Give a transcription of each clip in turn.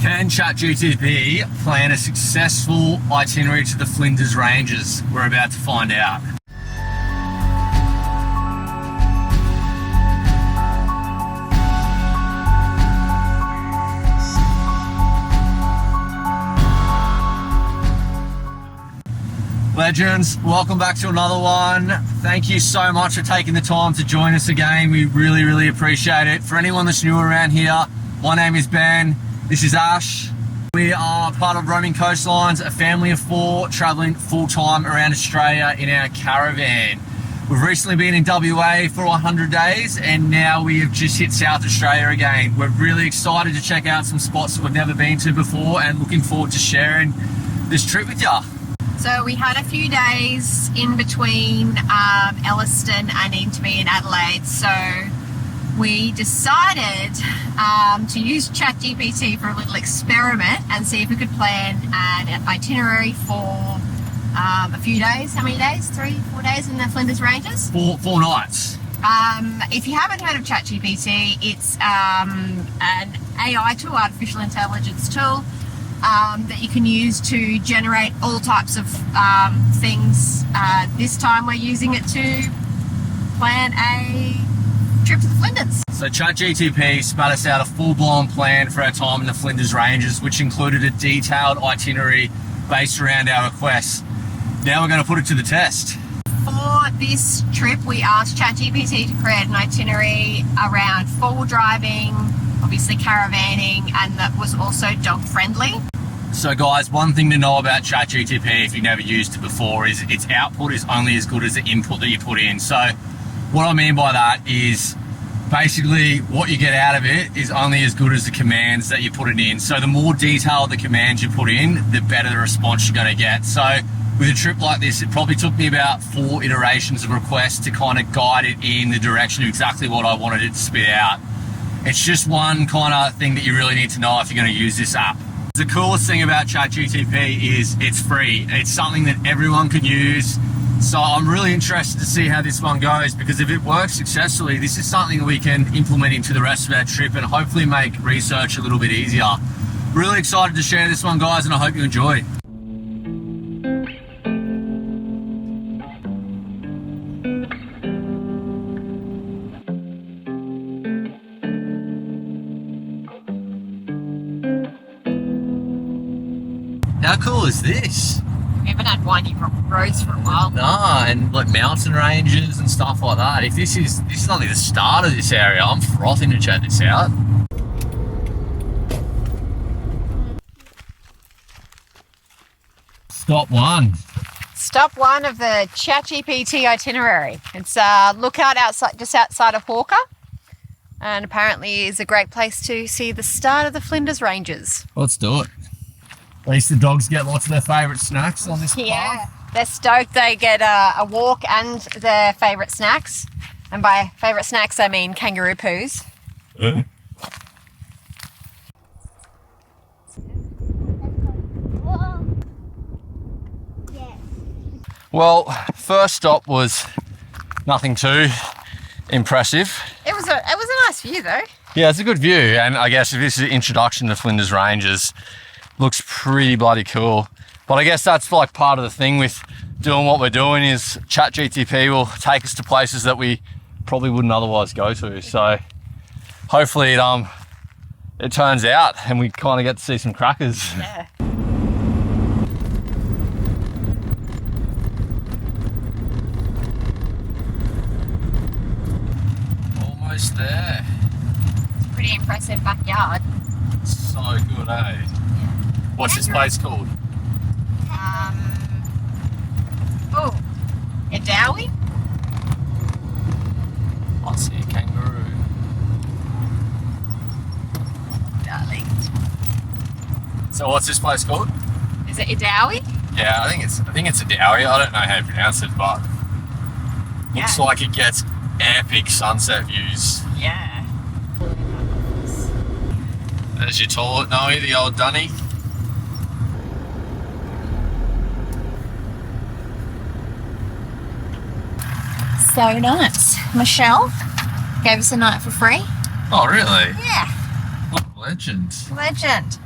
Can ChatGPT plan a successful itinerary to the Flinders Ranges? We're about to find out. Legends, welcome back to another one. Thank you so much for taking the time to join us again. We really appreciate it. For anyone that's new around here, my name is Ben. This is Ash. We are part of Roaming Coastlines, a family of 4 traveling full-time around Australia in our caravan. We've recently been in WA for 100 days and now we have just hit South Australia again. We're really excited to check out some spots that we've never been to before and looking forward to sharing this trip with you. So we had a few days in between Elliston and Intamie in Adelaide, so we decided to use ChatGPT for a little experiment and see if we could plan an itinerary for a few days. How many days? 3-4 days in the Flinders Ranges? Four nights. If you haven't heard of ChatGPT, it's an AI tool, artificial intelligence tool, that you can use to generate all types of things. This time we're using it to plan a trip to the Flinders. So ChatGPT spat us out a full-blown plan for our time in the Flinders Ranges, which included a detailed itinerary based around our requests. Now we're going to put it to the test. For this trip, we asked ChatGPT to create an itinerary around 4-wheel driving, obviously caravanning, and that was also dog-friendly. So guys, one thing to know about ChatGPT if you've never used it before is its output is only as good as the input that you put in. So what I mean by that is basically what you get out of it is only as good as the commands that you put it in. So the more detailed the commands you put in, the better the response you're going to get. So with a trip like this, it probably took me about 4 iterations of requests to kind of guide it in the direction of exactly what I wanted it to spit out. It's just one kind of thing that you really need to know if you're going to use this app. The coolest thing about ChatGPT is it's free. It's something that everyone can use. So I'm really interested to see how this one goes, because if it works successfully, this is something we can implement into the rest of our trip and hopefully make research a little bit easier. Really excited to share this one, guys, and I hope you enjoy. How cool is this? We haven't had windy roads for a while. Nah, and like mountain ranges and stuff like that. If this is only the start of this area, I'm frothing to check this out. Stop 1. Stop 1 of the ChatGPT itinerary. It's lookout just outside of Hawker, and apparently is a great place to see the start of the Flinders Ranges. Let's do it. At least the dogs get lots of their favourite snacks on this path. They're stoked. They get a walk and their favourite snacks. And by favourite snacks, I mean kangaroo poos. Well, first stop was nothing too impressive. It was a nice view though. Yeah, it's a good view. And I guess if this is an introduction to Flinders Ranges, looks pretty bloody cool. But I guess that's like part of the thing with doing what we're doing is ChatGPT will take us to places that we probably wouldn't otherwise go to. So hopefully it turns out and we kind of get to see some crackers. Yeah. Almost there. It's a pretty impressive backyard. So good, eh? What's this place called? Edeowie? I see a kangaroo. Darling. So what's this place called? Is it Edeowie? Yeah, I think it's Edeowie. I don't know how to pronounce it, but looks like it gets epic sunset views. Yeah. There's your toilet, Noe, the old dunny. So nice. Michelle gave us a night for free. Oh, really? Yeah. What a legend. Legend.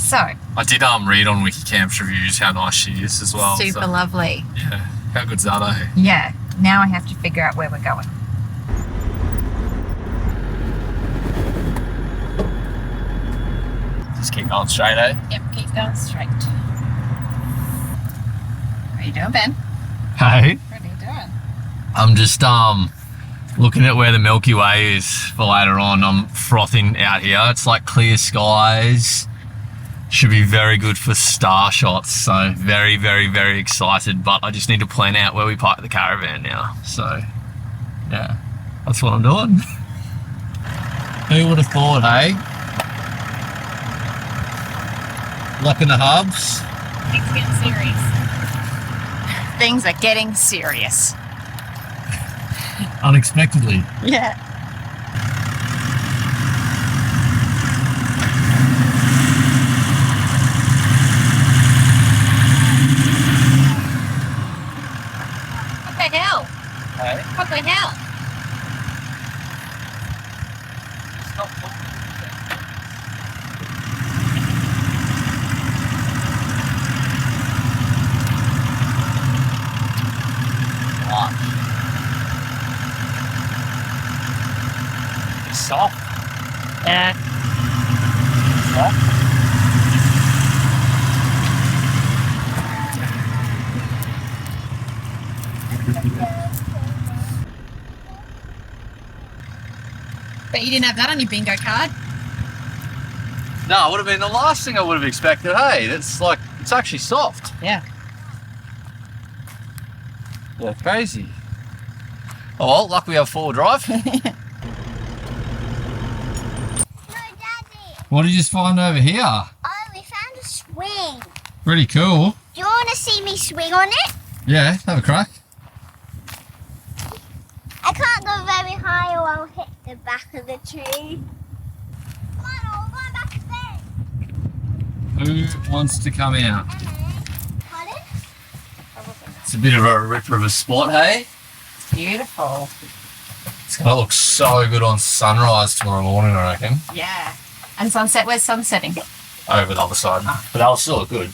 So I did read on Wikicamp's reviews how nice she is as well. super so, lovely. Yeah, how good's that, eh? Yeah. Now I have to figure out where we're going. Just keep going straight, eh? Yep, keep going straight. What are you doing, Ben? Hey. What are you doing? I'm just looking at where the Milky Way is for later on. I'm frothing out here. It's like clear skies. Should be very good for star shots. So very, very, very excited. But I just need to plan out where we park the caravan now. So yeah, that's what I'm doing. Who would have thought, hey? Luck in the hubs. Things getting serious. Things are getting serious. Unexpectedly. Yeah. What the hell? Hey? What the hell? Stop talking. It's soft. Yeah. Soft. But you didn't have that on your bingo card. No, it would have been the last thing I would have expected. Hey, it's like, it's actually soft. Yeah. Yeah, crazy. Oh well, luck we have four-wheel drive. No, Daddy. What did you just find over here? Oh, we found a swing. Pretty cool. Do you want to see me swing on it? Yeah, have a crack. I can't go very high or I'll hit the back of the tree. Come on, I'll go back to bed. Who wants to come out? Pardon? It's a bit of a ripper of a spot, hey? Beautiful. It's gonna look so good on sunrise tomorrow morning, I reckon. Yeah. And sunset, where's sun setting? Over the other side. But that'll still look good.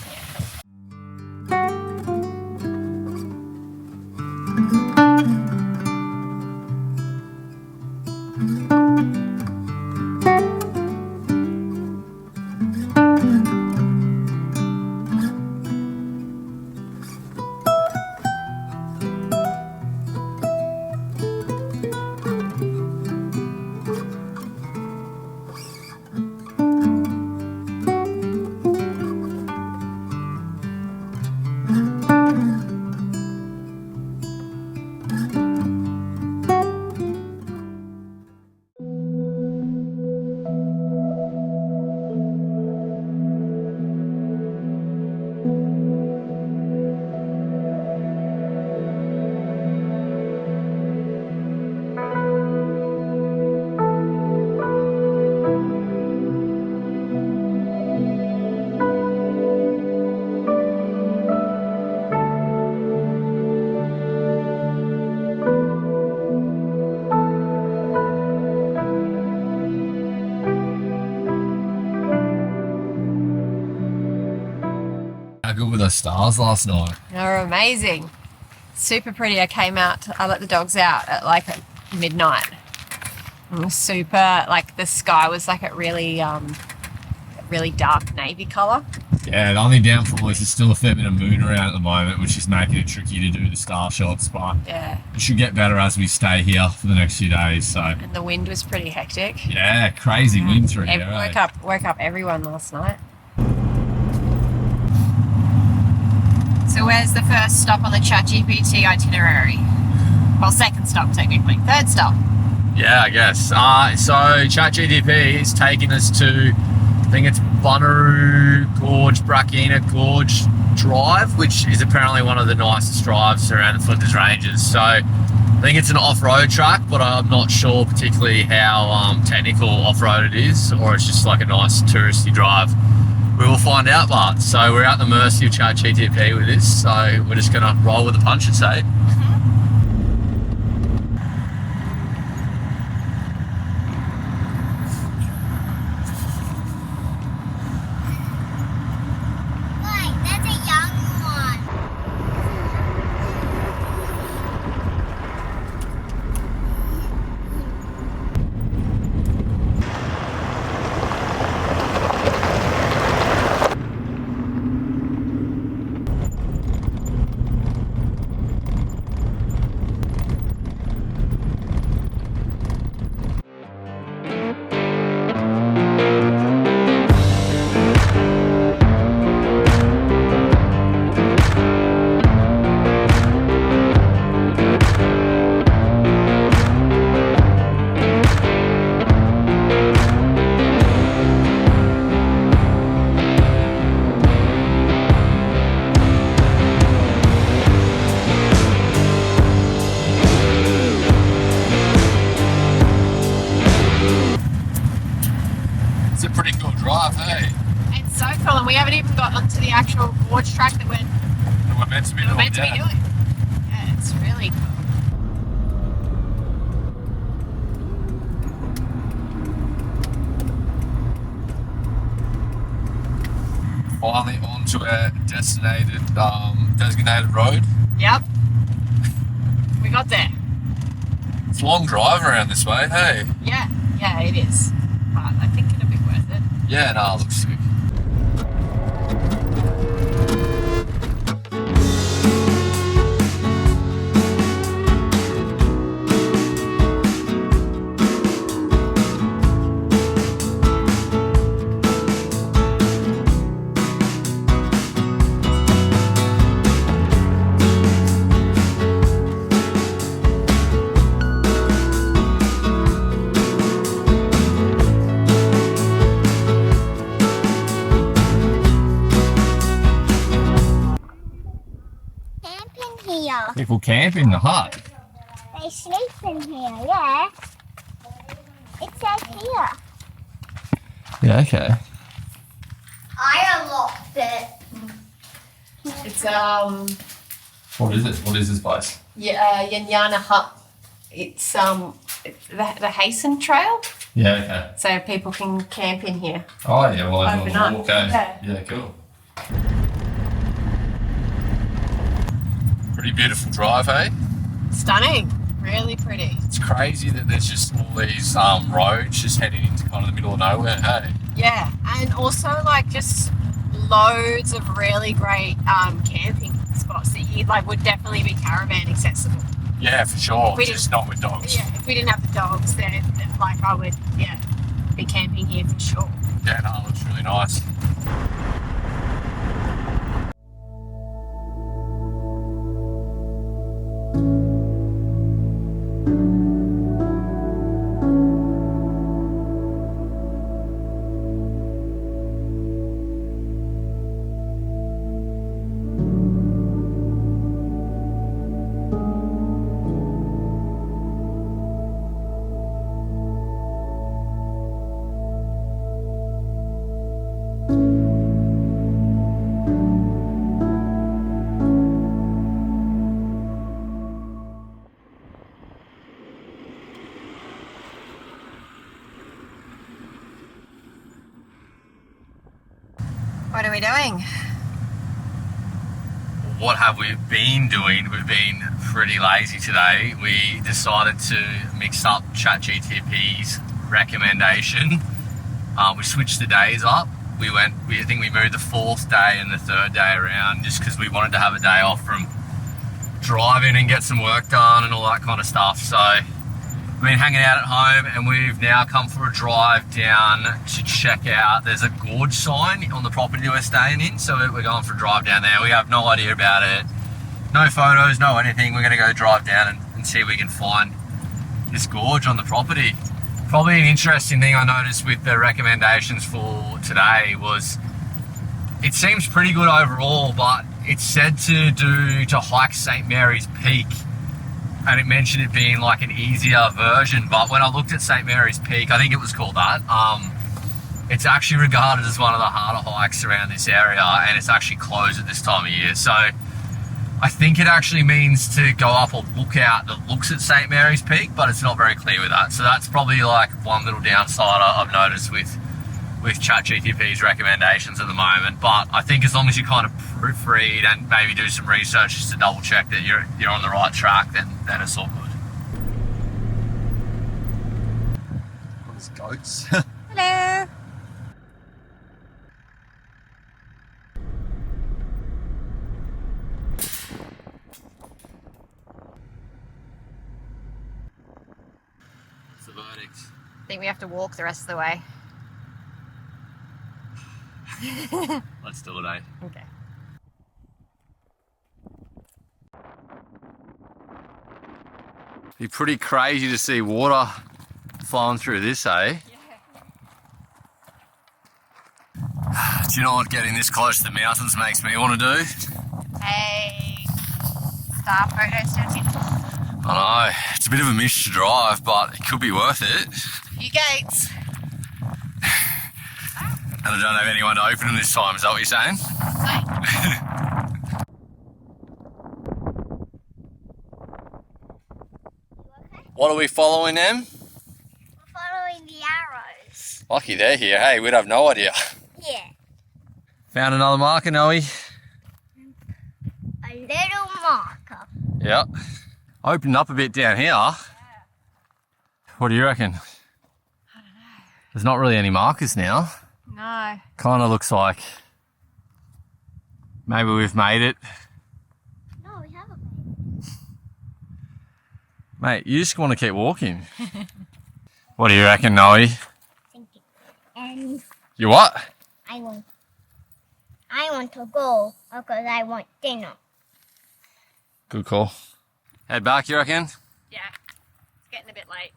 How good were the stars last night? They're amazing. Super pretty. I let the dogs out at like midnight. It was super, like the sky was like a really dark navy colour. Yeah, the only downfall is there's still a fair bit of moon around at the moment, which is making it tricky to do the star shots, but Yeah. it should get better as we stay here for the next few days. So And the wind was pretty hectic. yeah, crazy wind through here. Woke up everyone last night. So where's the first stop on the ChatGPT itinerary? Well, second stop technically. Third stop. Yeah, I guess. So ChatGPT is taking us to, I think it's Bunyeroo Gorge, Brachina Gorge Drive, which is apparently one of the nicest drives around the Flinders Ranges. So I think it's an off-road track, but I'm not sure particularly how technical off-road it is, or it's just like a nice touristy drive. We will find out, but so we're at the mercy of ChatGPT with this, so we're just gonna roll with the punches, eh? It's a pretty cool drive, hey? It's so cool, and we haven't even got onto the actual gorge track that we're meant to be doing. doing. Yeah, it's really cool. Finally onto our designated road. Yep. We got there. It's a long drive around this way, hey? Yeah, it is. But I think it'll be worth it. Yeah, no, it looks sick. People camp in the hut. They sleep in here, yeah. It says here. Yeah, okay. I unlocked it. It's What is it? What is this place? Yanyana Hut. It's the Hasten Trail, Yeah, okay. so people can camp in here. Oh yeah, well everyone's Overnight. walk, eh? Yeah. Yeah, cool. Pretty beautiful drive, eh? Stunning, really pretty. It's crazy that there's just all these roads just heading into kind of the middle of nowhere, hey? Yeah, and also like just loads of really great camping spots that you like would definitely be caravan accessible. Yeah, for sure. We Just not with dogs. Yeah, if we didn't have the dogs, then like I would be camping here for sure. Yeah, no, it looks really nice. What are we doing? What have we been doing? We've been pretty lazy today. We decided to mix up ChatGPT's recommendation. We switched the days up. I think we moved the 4th day and the 3rd day around just because we wanted to have a day off from driving and get some work done and all that kind of stuff. So we've been hanging out at home and we've now come for a drive down to check out. There's a gorge sign on the property we're staying in, so we're going for a drive down there. We have no idea about it, no photos, no anything. We're going to go drive down and see if we can find this gorge on the property. Probably an interesting thing I noticed with the recommendations for today was it seems pretty good overall, but it's said to hike St. Mary's Peak, and it mentioned it being like an easier version. But when I looked at St. Mary's Peak, I think it was called that, it's actually regarded as one of the harder hikes around this area, and it's actually closed at this time of year. So I think it actually means to go up a lookout that looks at St. Mary's Peak, but it's not very clear with that. So that's probably like one little downside I've noticed with ChatGPT's recommendations at the moment. But I think as long as you kind of proofread and maybe do some research just to double check that you're on the right track, then it's all good. There's goats. Hello. What's the verdict? I think we have to walk the rest of the way. Let's do it, eh? Okay. Be pretty crazy to see water flowing through this, eh? Yeah. Do you know what getting this close to the mountains makes me want to do? Hey, star photos, don't you? I know, it's a bit of a miss to drive, but it could be worth it. Few gates. And I don't have anyone to open them this time, is that what you're saying? What are we following them? We're following the arrows. Lucky they're here, hey, we'd have no idea. Yeah. Found another marker, Noe. A little marker. Yep. Opened up a bit down here. Yeah. What do you reckon? I don't know. There's not really any markers now. No. Kind of looks like maybe we've made it. No, we haven't made it. Mate, you just want to keep walking. What do you reckon, Noe? And You what? I want to go because I want dinner. Good call. Head back, you reckon? Yeah. It's getting a bit late.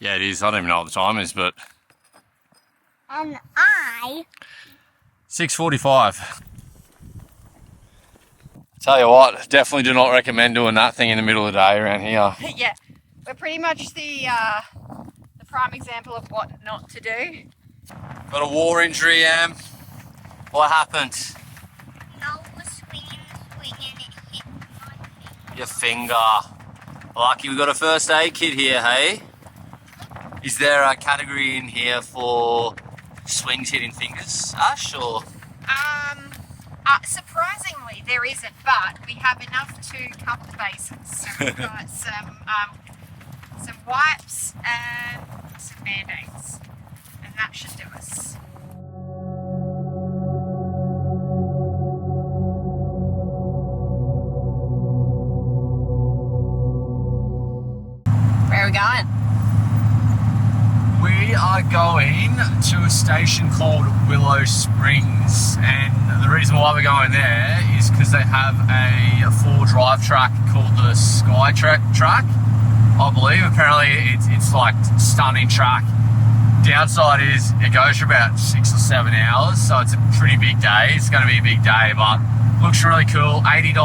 Yeah, it is. I don't even know what the time is, but And 6:45. Tell you what, definitely do not recommend doing that thing in the middle of the day around here. Yeah. We're pretty much the prime example of what not to do. Got a war injury, What happened? I was swinging, it hit my finger. Your finger. Lucky we got a first aid kit here, hey? Is there a category in here for swings hitting fingers, Ash, or? Surprisingly, there isn't, but we have enough to cover the bases. So we've got some wipes and some band-aids, and that should do us. Where are we going? We are going to a station called Willow Springs, and the reason why we're going there is because they have a four-drive track called the Skytek track, I believe. Apparently it's like stunning track. Downside is it goes for about 6 or 7 hours, so it's a pretty big day. It's going to be a big day, but looks really cool. $80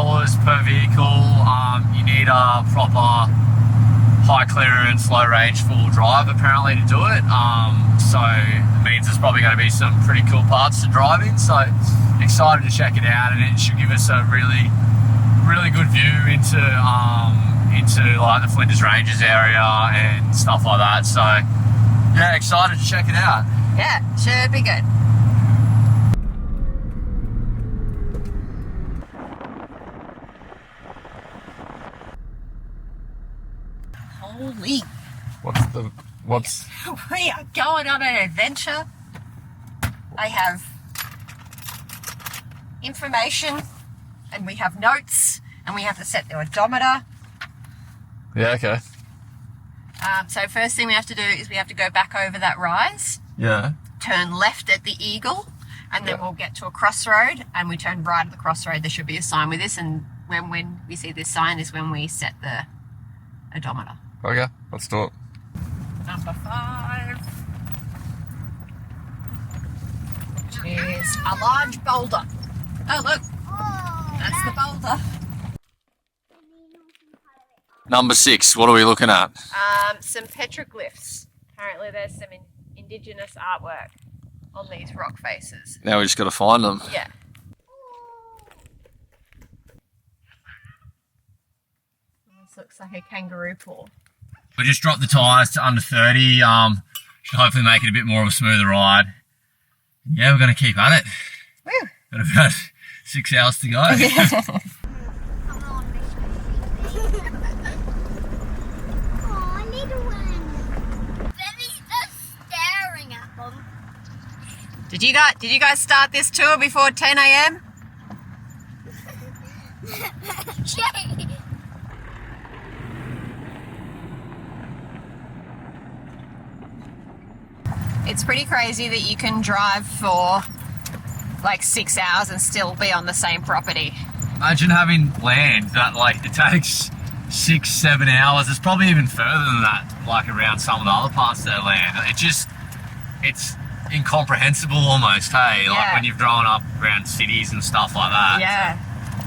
per vehicle. You need a proper high clearance, low range, full drive apparently to do it. So it means there's probably going to be some pretty cool parts to drive in. So excited to check it out, and it should give us a really, really good view into like the Flinders Ranges area and stuff like that. So yeah, excited to check it out. Yeah, should be good. Holy. What's We are going on an adventure. I have information, and we have notes, and we have to set the odometer. Yeah, okay. So first thing we have to do is we have to go back over that rise, Yeah. turn left at the Eagle, and then Yeah. we'll get to a crossroad, and we turn right at the crossroad. There should be a sign with this, and when we see this sign is when we set the odometer. Okay, let's do it. Number 5. Which is a large boulder. Oh look, Oh, that's the boulder. Number 6, what are we looking at? Some petroglyphs. Apparently there's some indigenous artwork on these rock faces. Now we just got to find them. Yeah. This looks like a kangaroo paw. We just dropped the tyres to under 30. Should hopefully make it a bit more of a smoother ride. Yeah, we're going to keep at it. Woo. Got about 6 hours to go. come on, oh, little one. Baby's just staring at them. Did you guys start this tour before 10 a.m.? Jay. It's pretty crazy that you can drive for like 6 hours and still be on the same property. Imagine having land that like it takes 6-7 hours. It's probably even further than that, like around some of the other parts of their land. It's incomprehensible almost, hey? Like Yeah. when you've grown up around cities and stuff like that. Yeah.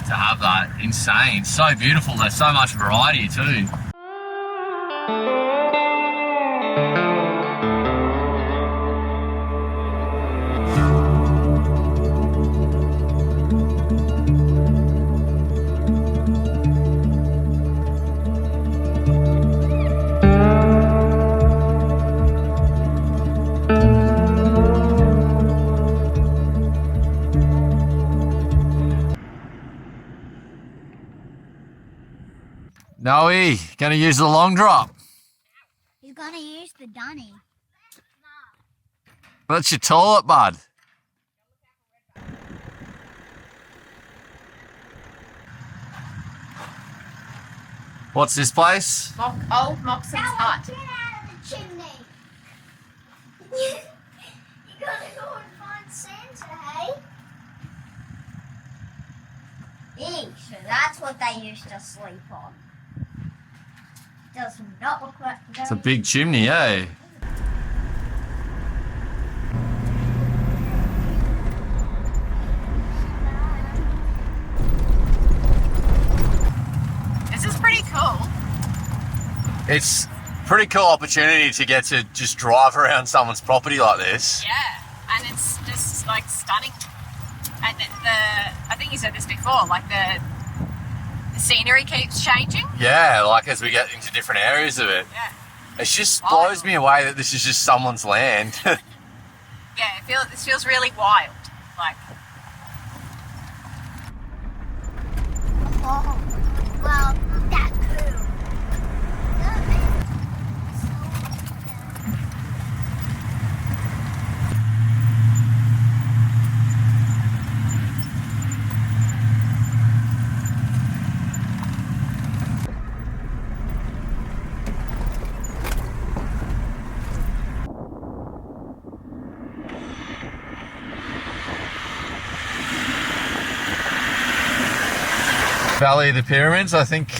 To have that, insane. So beautiful. There's so much variety too. Noe, gonna use the long drop. You're gonna use the dunny. That's your toilet, bud. What's this place? Old Moxon's hut. Get out of the chimney. You gotta go and find Santa, hey? So that's what they used to sleep on. Does not look like It's a big chimney, eh? This is pretty cool. It's a pretty cool opportunity to get to just drive around someone's property like this. Yeah, and it's just like stunning. And I think you said this before, like the scenery keeps changing. Yeah, like as we get into different areas of it. Yeah. It just Wild. blows me away that this is just someone's land. Yeah, this feels really wild. Like, Oh, well, that's cool. Valley of the Pyramids, I think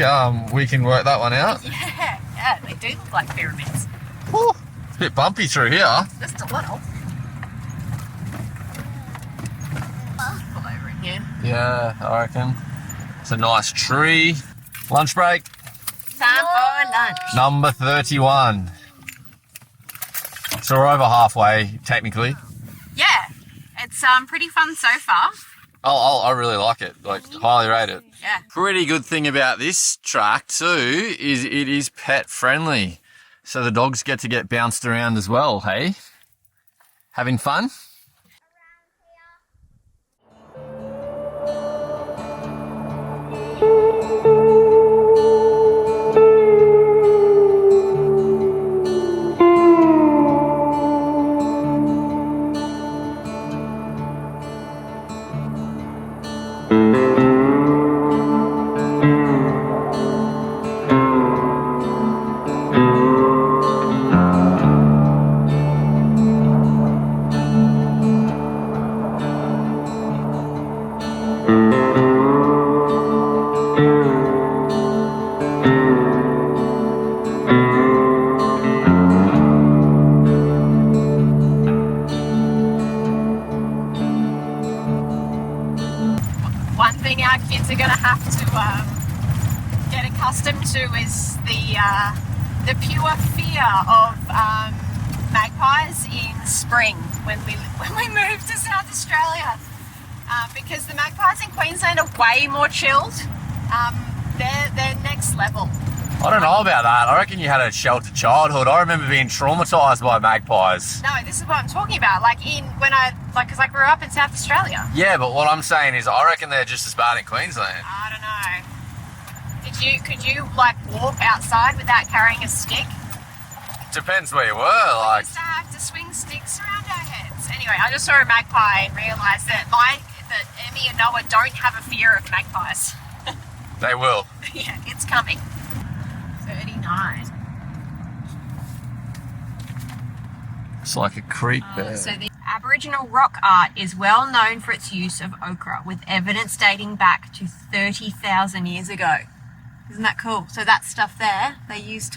we can work that one out. yeah, they do look like pyramids. Whew, it's a bit bumpy through here. Just a little. Pull over in here. Yeah, I reckon. It's a nice tree. Lunch break, Time for lunch. number 31. So we're over halfway, technically. Yeah, it's pretty fun so far. I really like it, like highly rate it. Yeah. Pretty good thing about this track too is it is pet friendly. So the dogs get to get bounced around as well, hey? Having fun? One thing our kids are going to have to get accustomed to is the pure fear of magpies in spring when we move to South Australia, because the magpies in Queensland are way more chilled. They're next level. I don't know about that. I reckon you had a sheltered childhood. I remember being traumatised by magpies. No, this is what I'm talking about. Because I grew up in South Australia. Yeah, but what I'm saying is I reckon they're just as bad in Queensland. I don't know. Could you like walk outside without carrying a stick? Depends where you were, We like. used to have to swing sticks around our heads. Anyway, I just saw a magpie and realised that Emmy and Noah don't have a fear of magpies. They will. Yeah, it's coming. 39. It's like a creek there. So the Aboriginal rock art is well known for its use of ochre, with evidence dating back to 30,000 years ago. Isn't that cool? So that stuff there, they used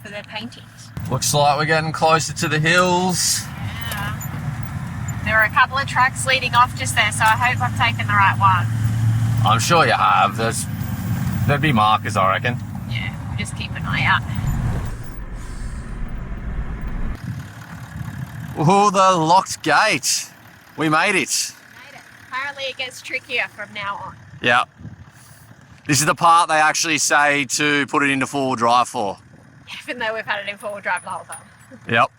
for their paintings. Looks like we're getting closer to the hills. Yeah. There are a couple of tracks leading off just there, so I hope I've taken the right one. I'm sure you have. There'd be markers, I reckon. Yeah, we'll just keep an eye out. Oh, the locked gate. We made it. Made it. Apparently it gets trickier from now on. Yeah. This is the part they actually say to put it into four-wheel drive for. Even though we've had it in four-wheel drive the whole time. Yep.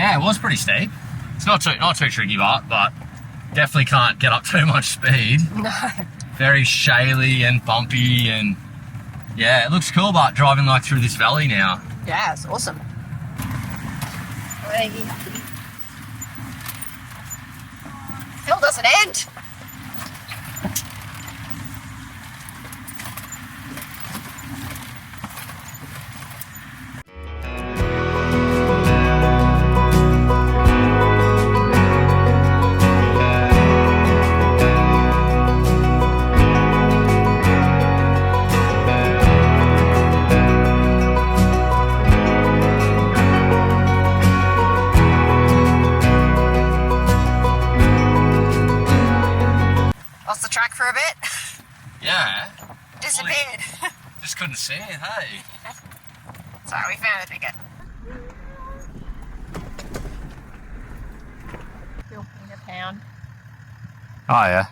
Yeah, it was pretty steep. It's not too tricky, but definitely can't get up too much speed. No. Very shaly and bumpy, and yeah, it looks cool. But driving like through this valley now. Yeah, it's awesome. Still doesn't end. Lost the track for a bit. Yeah. Disappeared. Just couldn't see it, hey. Sorry, we found a ticket. Still in a pound. Oh yeah.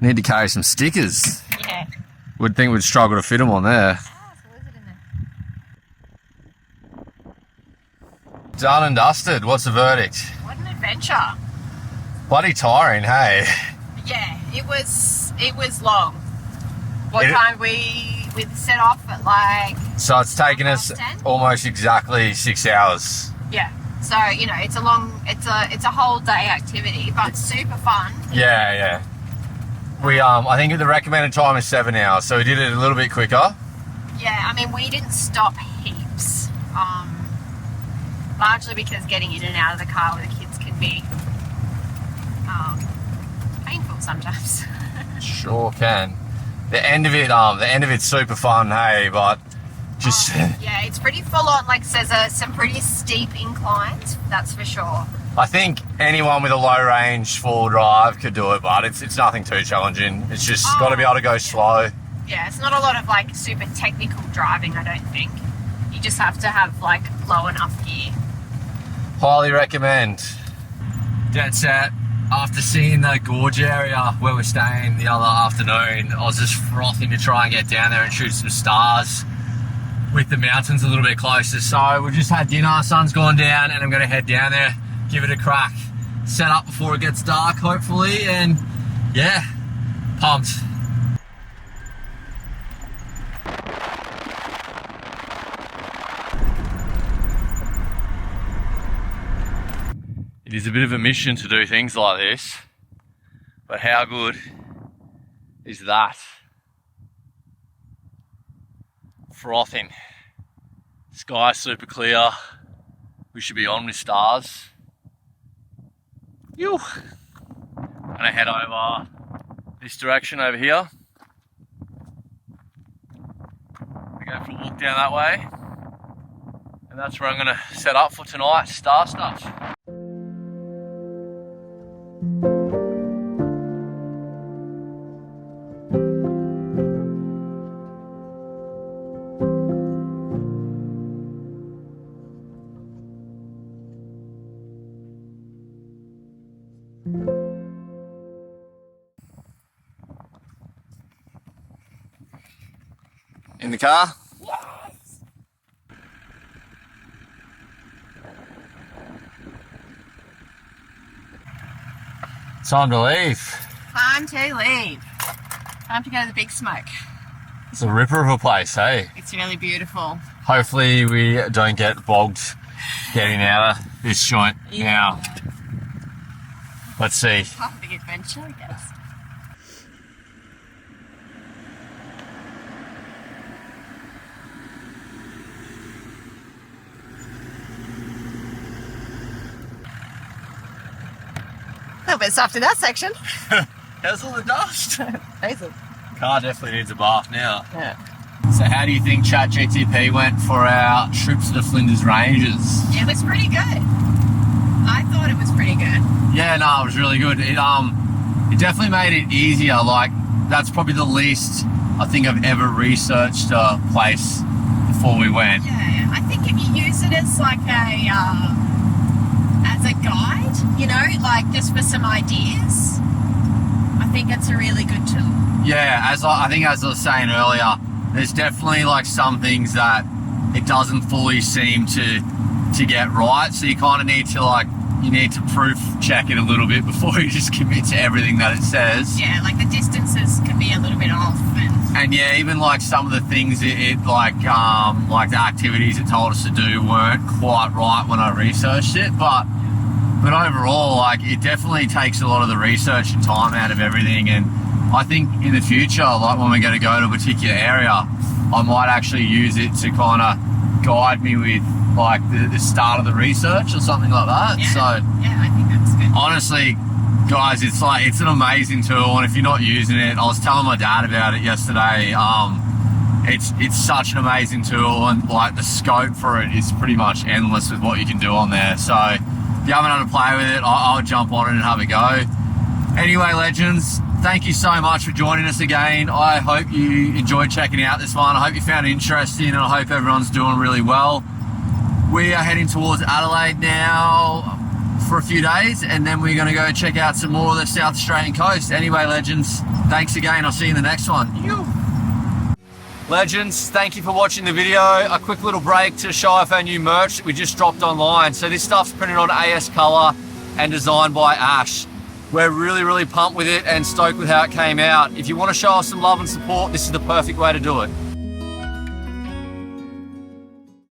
Need to carry some stickers. Yeah. Would think we'd struggle to fit them on there. So what is it in there? Done and dusted. What's the verdict? What an adventure. Bloody tiring, hey. Yeah, it was long. What It- time we set off at like, So it's taken us 10? almost exactly 6 hours. yeah. So, you know, it's a whole day activity, but super fun. Yeah. We I think the recommended time is 7 hours, so we did it a little bit quicker. Yeah, I mean, we didn't stop heaps. Largely because getting in and out of the car with the kids can be painful sometimes. Sure can. The end of it's super fun, hey, but just Yeah, it's pretty full on. Like, there's some pretty steep inclines, that's for sure. I think anyone with a low range four-wheel drive could do it, but it's nothing too challenging. It's just got to be able to go slow. Yeah, it's not a lot of like super technical driving, I don't think. You just have to have like low enough gear. Highly recommend. Dead set. After seeing the gorge area where we're staying the other afternoon, I was just frothing to try and get down there and shoot some stars with the mountains a little bit closer. So we just had dinner, sun's gone down, and I'm going to head down there, give it a crack. Set up before it gets dark, hopefully, and yeah, pumped. It is a bit of a mission to do things like this, but how good is that? Frothing. Sky super clear. We should be on with stars. Yo. Gonna head over this direction over here. We go for a walk down that way. And that's where I'm gonna set up for tonight, star stuff. In the car? Yes! Time to leave. Time to leave. Time to go to the big smoke. It's a ripper of a place, hey? It's really beautiful. Hopefully we don't get bogged getting out of this joint now. Let's see. Half a big adventure, I guess. A little bit soft in that section. How's all the dust? Hazel. Car definitely needs a bath now. Yeah. So how do you think ChatGPT went for our trip to the Flinders Ranges? It was pretty good. I thought it was pretty good. Yeah, no, it was really good. It definitely made it easier. Like, that's probably the least I think I've ever researched a place before we went. Yeah, I think if you use it as like a guide, you know, like just for some ideas, I think it's a really good tool. Yeah, I think as I was saying earlier, there's definitely like some things that it doesn't fully seem to get right. So you kind of need to proof check it a little bit before you just commit to everything that it says. Yeah, like the distances can be a little bit off. And yeah, even like some of the things like the activities it told us to do weren't quite right when I researched it. But overall, like it definitely takes a lot of the research and time out of everything. And I think in the future, like when we're going to go to a particular area, I might actually use it to kind of guide me with like the start of the research or something like that. Yeah. So yeah, I think that's good. honestly, guys, it's an amazing tool, and if you're not using it, I was telling my dad about it yesterday. It's such an amazing tool, and like the scope for it is pretty much endless with what you can do on there. So if you haven't had to play with it, I'll jump on it and have a go. Anyway, legends, thank you so much for joining us again. I hope you enjoyed checking out this one. I hope you found it interesting, and I hope everyone's doing really well. We are heading towards Adelaide now for a few days, and then we're going to go check out some more of the South Australian coast. Anyway, legends, thanks again. I'll see you in the next one. Legends, thank you for watching the video. A quick little break to show off our new merch that we just dropped online. So this stuff's printed on AS Color and designed by Ash. We're really pumped with it and stoked with how it came out. If you want to show us some love and support, this is the perfect way to do it.